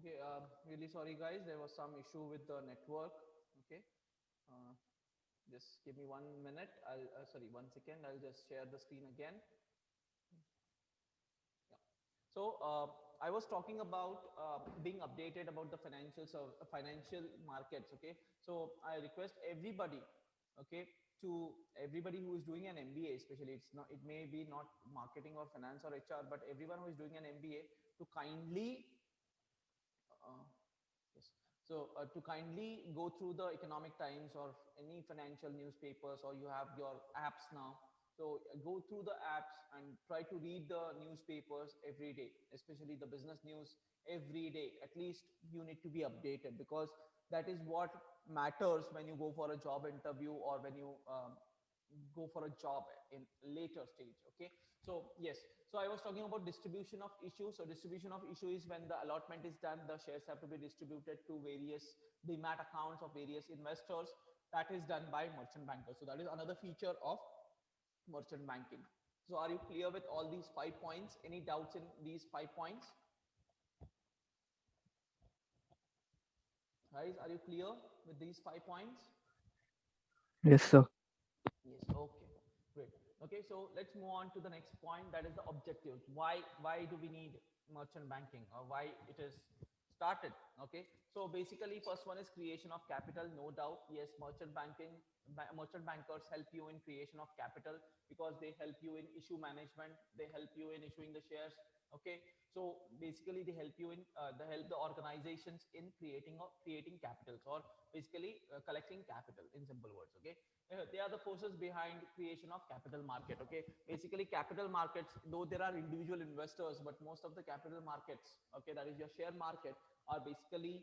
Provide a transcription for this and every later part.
Okay, really sorry guys, there was some issue with the network. Okay, uh, just give me 1 minute. Sorry, 1 second. I'll just share the screen again. Yeah. So I was talking about being updated about the financial markets. Okay, so I request everybody, okay, to everybody who is doing an MBA, especially it's not, it may be not marketing or finance or HR, but everyone who is doing an MBA to kindly uh, yes. So to kindly go through the Economic Times or any financial newspapers, or you have your apps now. So go through the apps and try to read the newspapers every day, especially the business news every day. At least you need to be updated, because that is what matters when you go for a job interview, or when you go for a job in later stage. Okay, so yes, so I was talking about distribution of issue. So distribution of issue is when the allotment is done, the shares have to be distributed to various demat accounts of various investors. That is done by merchant bankers. So that is another feature of merchant banking. So are you clear with all these 5 points? Any doubts in these 5 points? Guys, are you clear with these 5 points? Yes, sir. Yes, okay, great. Okay, so let's move on to the next point, that is the objectives. Why do we need merchant banking, or why it is started? Okay, so basically first one is creation of capital, no doubt. Yes, merchant bankers help you in creation of capital, because they help you in issue management, they help you in issuing the shares. Okay, so basically they help you in they help the organizations in creating capitals, or basically collecting capital, in simple words. Okay, they are the forces behind creation of capital market. Okay, basically capital markets, though there are individual investors, but most of the capital markets, okay, that is your share market, are basically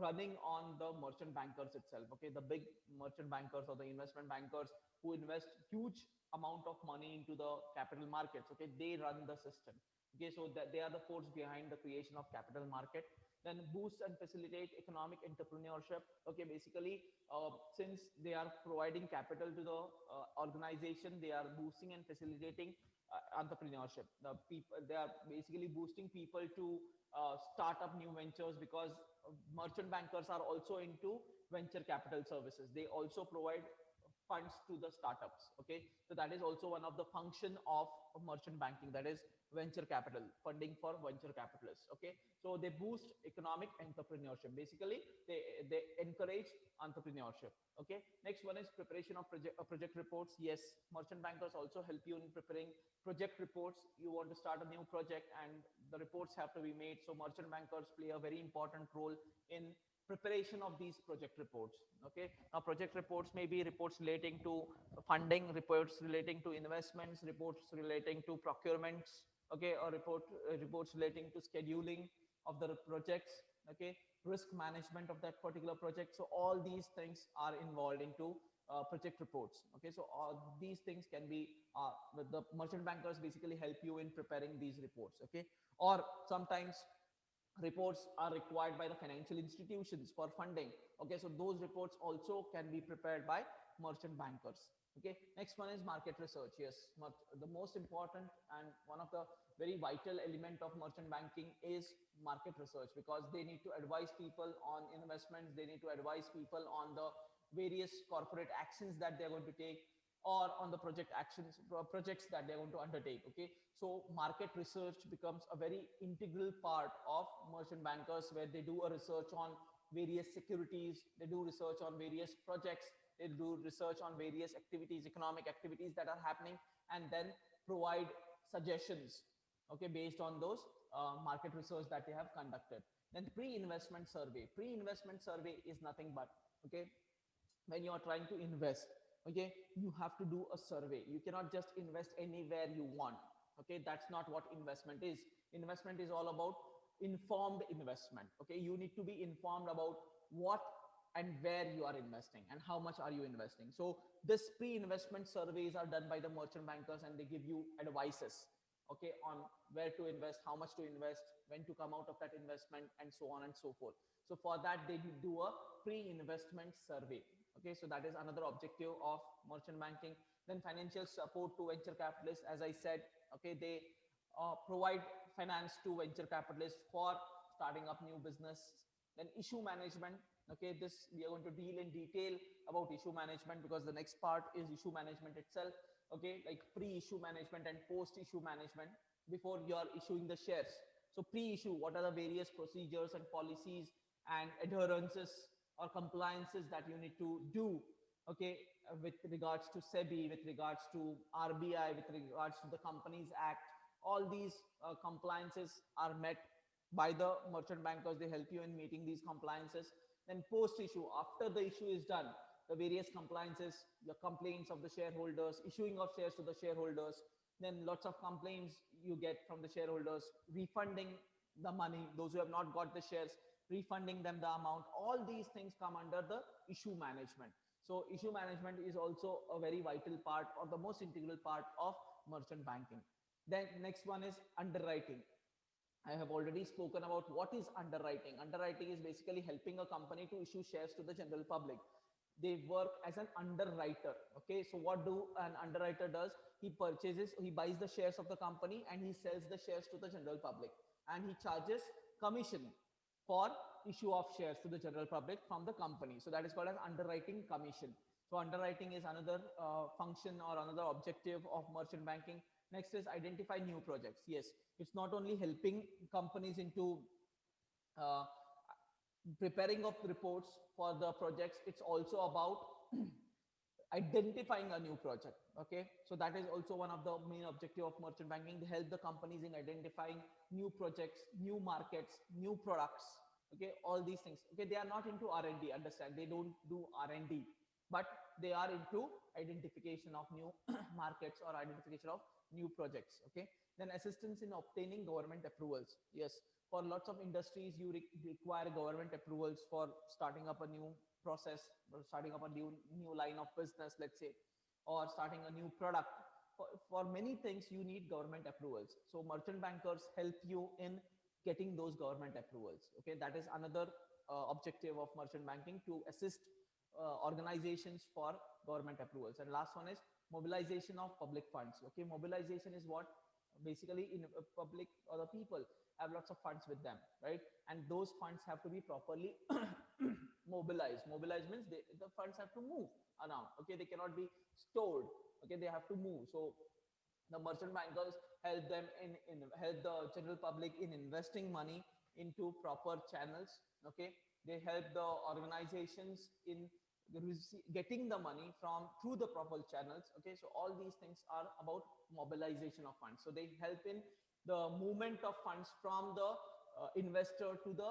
running on the merchant bankers itself. Okay, the big merchant bankers or the investment bankers who invest huge amount of money into the capital markets. Okay, they run the system. Okay, so that they are the force behind the creation of capital market. Then boost and facilitate economic entrepreneurship. Okay, basically since they are providing capital to the organization, they are boosting and facilitating entrepreneurship. The people, they are basically boosting people to start up new ventures, because merchant bankers are also into venture capital services. They also provide funds to the startups. Okay, so that is also one of the function of merchant banking, that is venture capital, funding for venture capitalists. Okay, so they boost economic entrepreneurship. Basically they encourage entrepreneurship. Okay, next one is preparation of project reports. Yes, merchant bankers also help you in preparing project reports. You want to start a new project and the reports have to be made, so merchant bankers play a very important role in preparation of these project reports. Okay, now project reports may be reports relating to funding, reports relating to investments, reports relating to procurements. Okay, or reports relating to scheduling of the projects. Okay, risk management of that particular project. So all these things are involved into project reports. Okay, so all these things can be the merchant bankers basically help you in preparing these reports. Okay, or sometimes reports are required by the financial institutions for funding. Okay, so those reports also can be prepared by merchant bankers. Okay, next one is market research. Yes, the most important and one of the very vital element of merchant banking is market research, because they need to advise people on investments, they need to advise people on the various corporate actions that they're going to take, or on the projects that they're going to undertake. Okay, so market research becomes a very integral part of merchant bankers, where they do a research on various securities, they do research on various projects, they do research on various activities, economic activities that are happening, and then provide suggestions, okay, based on those market research that they have conducted. Then pre-investment survey. Pre-investment survey is nothing but, okay, when you are trying to invest, okay, you have to do a survey. You cannot just invest anywhere you want. Okay, that's not what investment is. Investment is all about informed investment. Okay, you need to be informed about what and where you are investing and how much are you investing. So this pre-investment surveys are done by the merchant bankers, and they give you advices, okay, on where to invest, how much to invest, when to come out of that investment, and so on and so forth. So for that they do a pre-investment survey. Okay, so that is another objective of merchant banking. Then financial support to venture capitalists, as I said. Okay, they provide finance to venture capitalists for starting up new business. Then issue management. Okay, this we are going to deal in detail about issue management, because the next part is issue management itself. Okay, like pre-issue management and post-issue management before you are issuing the shares. So pre-issue, what are the various procedures and policies and adherences or compliances that you need to do, okay, with regards to SEBI, with regards to RBI, with regards to the Companies Act. All these compliances are met by the merchant bankers. They help you in meeting these compliances. Then post issue, after the issue is done, the various compliances, the complaints of the shareholders, issuing of shares to the shareholders, then lots of complaints you get from the shareholders, refunding the money, those who have not got the shares, refunding them the amount. All these things come under the issue management. So issue management is also a very vital part or the most integral part of merchant banking. Then next one is underwriting. I have already spoken about what is underwriting. Underwriting is basically helping a company to issue shares to the general public. They work as an underwriter. Okay, so what do an underwriter does? He purchases, he buys the shares of the company and he sells the shares to the general public, and he charges commission for issue of shares to the general public from the company. So that is called as underwriting commission. So underwriting is another function or another objective of merchant banking. Next is identify new projects. Yes, it's not only helping companies into uh, preparing of reports for the projects, it's also about identifying a new project. Okay, so that is also one of the main objective of merchant banking. They help the companies in identifying new projects, new markets, new products. Okay, all these things. Okay, they are not into R&D, understand, they don't do R&D, but they are into identification of new markets or identification of new projects. Okay, then assistance in obtaining government approvals. Yes, for lots of industries you require government approvals for starting up a new process, or starting up a new line of business, let's say, or starting a new product. For many things you need government approvals, so merchant bankers help you in getting those government approvals. Okay, that is another objective of merchant banking, to assist organizations for government approvals. And last one is mobilization of public funds. Okay, mobilization is what basically in public or the people have lots of funds with them, right? And those funds have to be properly mobilized. Mobilized means the funds have to move around. Okay, they cannot be stored. Okay, they have to move. So the merchant bankers help them in help the general public in investing money into proper channels. Okay, they help the organizations in getting the money from through the proper channels. Okay, so all these things are about mobilization of funds. So they help in the movement of funds from the investor to the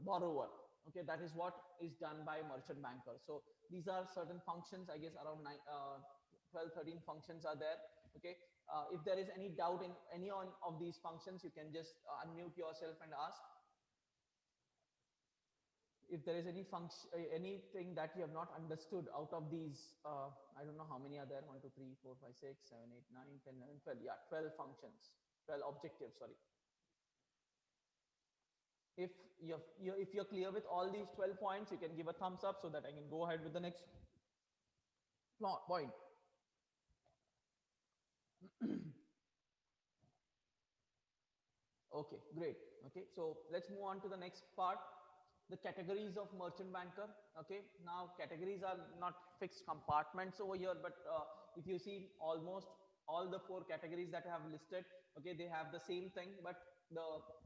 borrower. Okay, that is what is done by merchant banker. So these are certain functions, I guess around 12 13 functions are there. Okay, if there is any doubt in any one of these functions, you can just unmute yourself and ask. If there is any function, anything that you have not understood out of these, I don't know how many are there, 1 2 3 4 5 6 7 8 9 10 11 12, yeah, 12 functions, 12 objectives, sorry. If you're clear with all these 12 points, you can give a thumbs up so that I can go ahead with the next point. Okay, great. Okay, so let's move on to the next part, the categories of merchant banker. Okay, now categories are not fixed compartments over here, but if you see almost all the 4 categories that I have listed, okay, they have the same thing, but the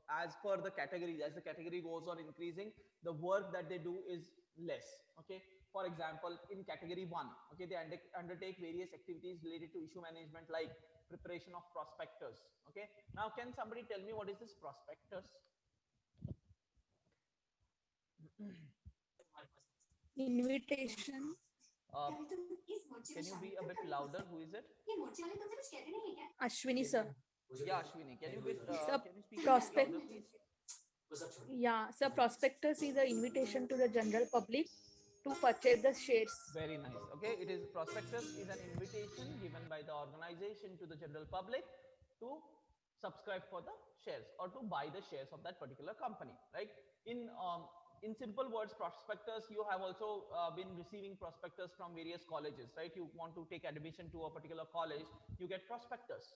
as per the categories, as the category goes on increasing, the work that they do is less. Okay, for example, in category 1, okay, they undertake various activities related to issue management, like preparation of prospectus. Okay, now can somebody tell me what is this prospectus? Invitation. uh, can you be a bit louder? Who is it? Ashwini sir. Yeah, Ashwini, can you Sir, can you speak a bit prospect. louder, please? Yeah, sir. Prospectus is an invitation to the general public to purchase the shares. Very nice. Okay, it is prospectus is an invitation given by the organization to the general public to subscribe for the shares or to buy the shares of that particular company, right? In simple words, prospectus, you have also been receiving prospectus from various colleges, right? You want to take admission to a particular college, you get prospectus,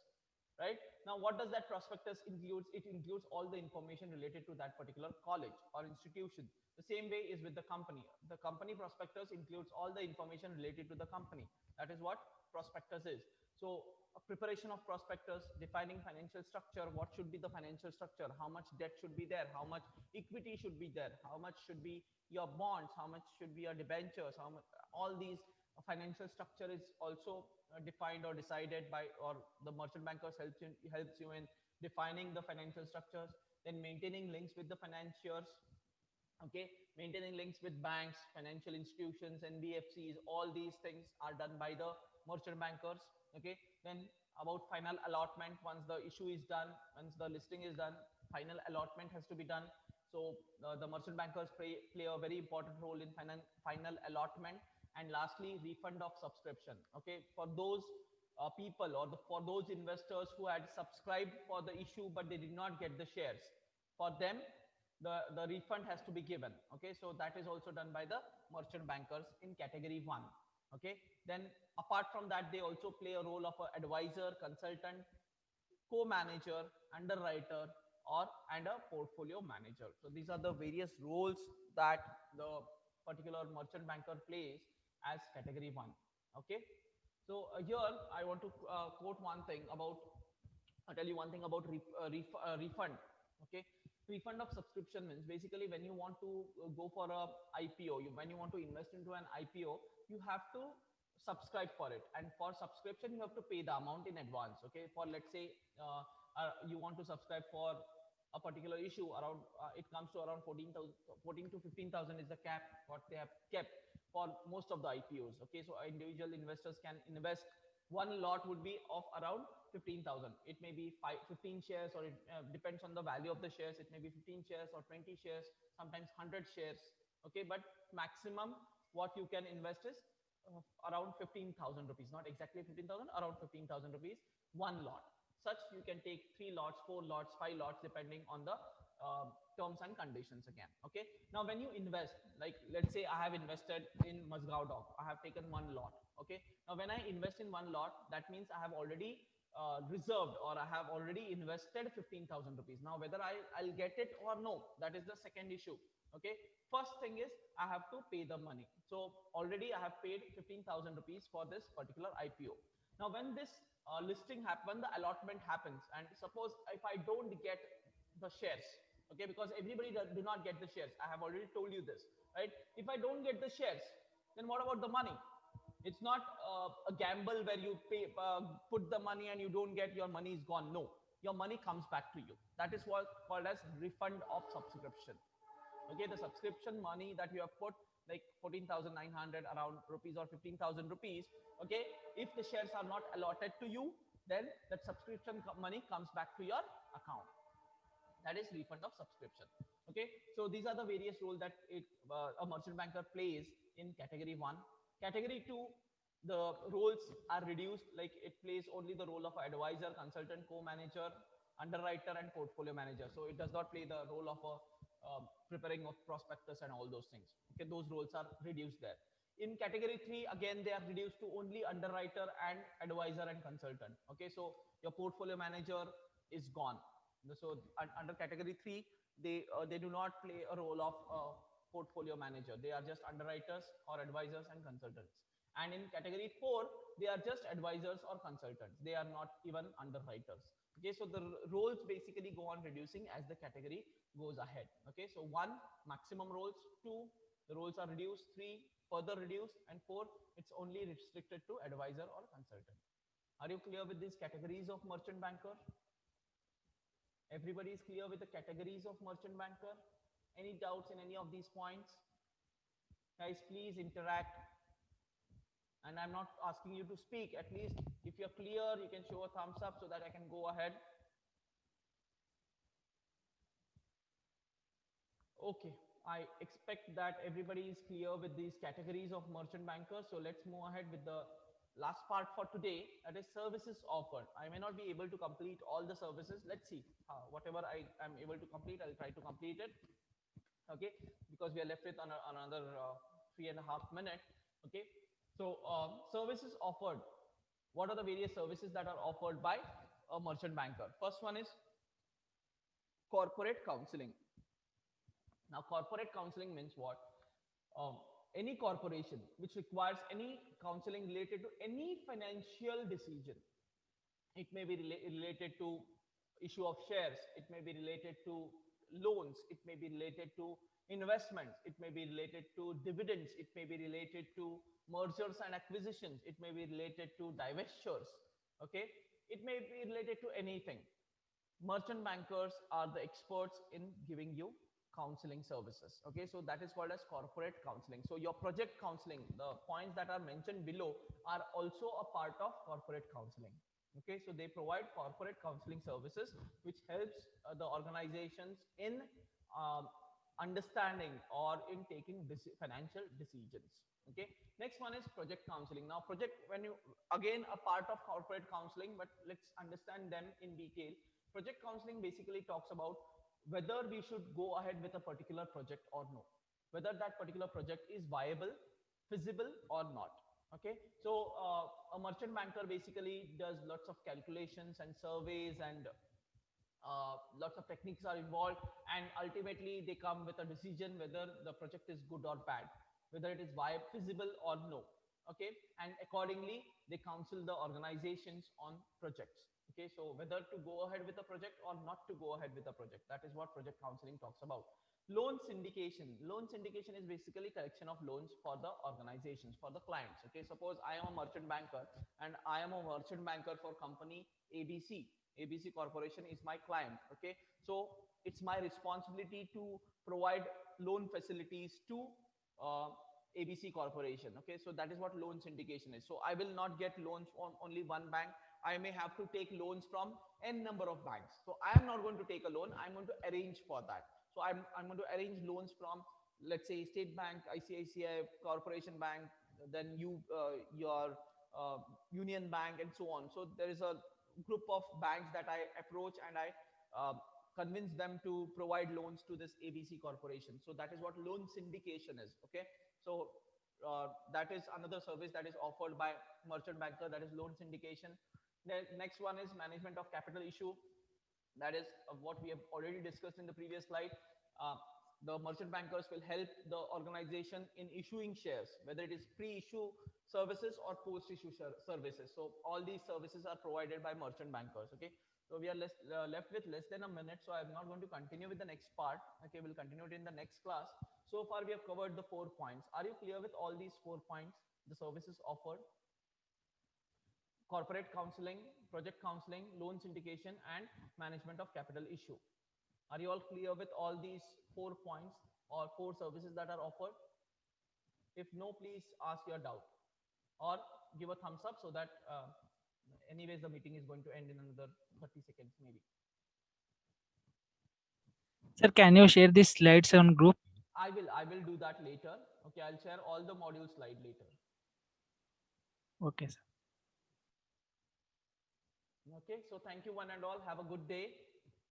right? Now, what does that prospectus includes? It includes all the information related to that particular college or institution. The same way is with the company. The company prospectus includes all the information related to the company. That is what prospectus is. So, a preparation of prospectus, defining financial structure, what should be the financial structure, how much debt should be there, how much equity should be there, how much should be your bonds, how much should be your debentures, how much, all these financial structure is also defined or decided by, or the merchant bankers helps you in defining the financial structures, then maintaining links with the financiers, okay, maintaining links with banks, financial institutions, NBFCs, all these things are done by the merchant bankers, okay. Then about final allotment, once the issue is done, once the listing is done, final allotment has to be done. So the merchant bankers play a very important role in final allotment. And lastly, refund of subscription, okay, for those people, or for those investors who had subscribed for the issue but they did not get the shares, for them the refund has to be given, okay. So that is also done by the merchant bankers in category 1, okay. Then apart from that, they also play a role of an advisor, consultant, co-manager, underwriter, or and a portfolio manager. So these are the various roles that the particular merchant banker plays as category 1, okay. So here I want to quote one thing about, I'll tell you one thing about refund, okay. Refund of subscription means basically when you want to go for a IPO, when you want to invest into an IPO, you have to subscribe for it, and for subscription you have to pay the amount in advance, okay. For let's say you want to subscribe for a particular issue, around it comes to around 14,000, 14 to 15,000 is the cap what they have kept for most of the IPOs, okay. So individual investors can invest, one lot would be of around 15,000. It may be 15 shares, or it depends on the value of the shares. It may be 15 shares or 20 shares, sometimes 100 shares, okay. But maximum what you can invest is around 15,000 rupees, not exactly 15,000, around 15,000 rupees, one lot. Such you can take 3 lots, 4 lots, 5 lots, depending on the terms and conditions again, okay. Now when you invest, like let's say I have invested in Mazgao Dog, I have taken one lot, okay. Now when I invest in one lot, that means I have already reserved, or I have already invested 15,000 rupees. Now whether I'll get it or no, that is the second issue, okay. First thing is I have to pay the money. So already I have paid 15,000 rupees for this particular IPO. Now when this listing happens, the allotment happens, and suppose if I don't get the shares, okay, because everybody do not get the shares, I have already told you this, right? If I don't get the shares, then what about the money? It's not a gamble where you put the money and you don't get, your money is gone. No, your money comes back to you. That is what called as refund of subscription, okay. The subscription money that you have put, like 14,900 around rupees, or 15,000 rupees, okay, if the shares are not allotted to you, then that subscription money comes back to your account. That is refund of subscription, okay. So these are the various roles that a merchant banker plays in category 1. Category 2, the roles are reduced, like it plays only the role of advisor, consultant, co-manager, underwriter, and portfolio manager. So it does not play the role of a preparing of prospectus and all those things, okay. Those roles are reduced there. In category 3, again they are reduced to only underwriter and advisor and consultant, okay. So your portfolio manager is gone. So under category 3, they do not play a role of portfolio manager. They are just underwriters or advisors and consultants. And in category 4, they are just advisors or consultants. They are not even underwriters, okay. So the roles basically go on reducing as the category goes ahead, okay. So 1, maximum roles; 2, the roles are reduced; 3, further reduced; and 4, it's only restricted to advisor or consultant. Are you clear with these categories of merchant banker? Everybody is clear with the categories of merchant banker? Any doubts in any of these points? Guys, please interact. And I'm not asking you to speak. At least if you're clear, you can show a thumbs up so that I can go ahead. Okay, I expect that everybody is clear with these categories of merchant bankers. So let's move ahead with the last part for today, that is services offered. I may not be able to complete all the services. Let's see, whatever I am able to complete, I'll try to complete it, okay, because we are left with another 3.5 minutes, okay. So services offered, What are the various services that are offered by a merchant banker? First one is corporate counseling. Now, corporate counseling means what? Um, any corporation which requires any counseling related to any financial decision. It may be related to issue of shares. It may be related to loans. It may be related to investments. It may be related to dividends. It may be related to mergers and acquisitions. It may be related to divestitures. Okay. It may be related to anything. Merchant bankers are the experts in giving you counseling services. Okay, so that is called as corporate counseling. So your project counseling, the points that are mentioned below are also a part of corporate counseling. Okay, so they provide corporate counseling services which helps the organizations in um, understanding or in taking financial decisions. Okay, next one is project counseling. Now project, when you, again a part of corporate counseling, but let's understand them in detail. Project counseling basically talks about whether we should go ahead with a particular project or no, whether that particular project is viable, feasible or not. Okay, so a merchant banker basically does lots of calculations and surveys, and lots of techniques are involved, and ultimately they come with a decision whether the project is good or bad, whether it is viable, feasible or no. Okay, and accordingly they counsel the organizations on projects. Okay, so whether to go ahead with a project or not to go ahead with a project, that is what project counseling talks about. Loan syndication. Loan syndication is basically collection of loans for the organizations, for the clients. Okay, suppose I am a merchant banker and I am a merchant banker for company ABC. ABC Corporation is my client. Okay, so it's my responsibility to provide loan facilities to ABC Corporation. Okay, so that is what loan syndication is. So I will not get loans from only one bank. I may have to take loans from n number of banks. So I am not going to take a loan. I'm going to arrange for that. So I'm going to arrange loans from, let's say, State Bank, ICICI, Corporation Bank, then your Union Bank, and so on. So there is a group of banks that I approach, and I convince them to provide loans to this ABC Corporation. So that is what loan syndication is. Okay, so that is another service that is offered by merchant banker, that is loan syndication. The next one is management of capital issue. That is what we have already discussed in the previous slide. The merchant bankers will help the organization in issuing shares, whether it is pre-issue services or post-issue services. So all these services are provided by merchant bankers. Okay, so we are left with less than a minute, so I'm not going to continue with the next part. Okay, we'll continue it in the next class. So far we have covered the 4 points. Are you clear with all these 4 points, the services offered? Corporate counseling, project counseling, loan syndication, and management of capital issue. Are you all clear with all these 4 points or 4 services that are offered? If no, please ask your doubt or give a thumbs up, so that anyways the meeting is going to end in another 30 seconds maybe. Sir, can you share these slides on group? I will do that later. Okay, I'll share all the module slide later. Okay, sir. Okay, so thank you one and all. Have a good day.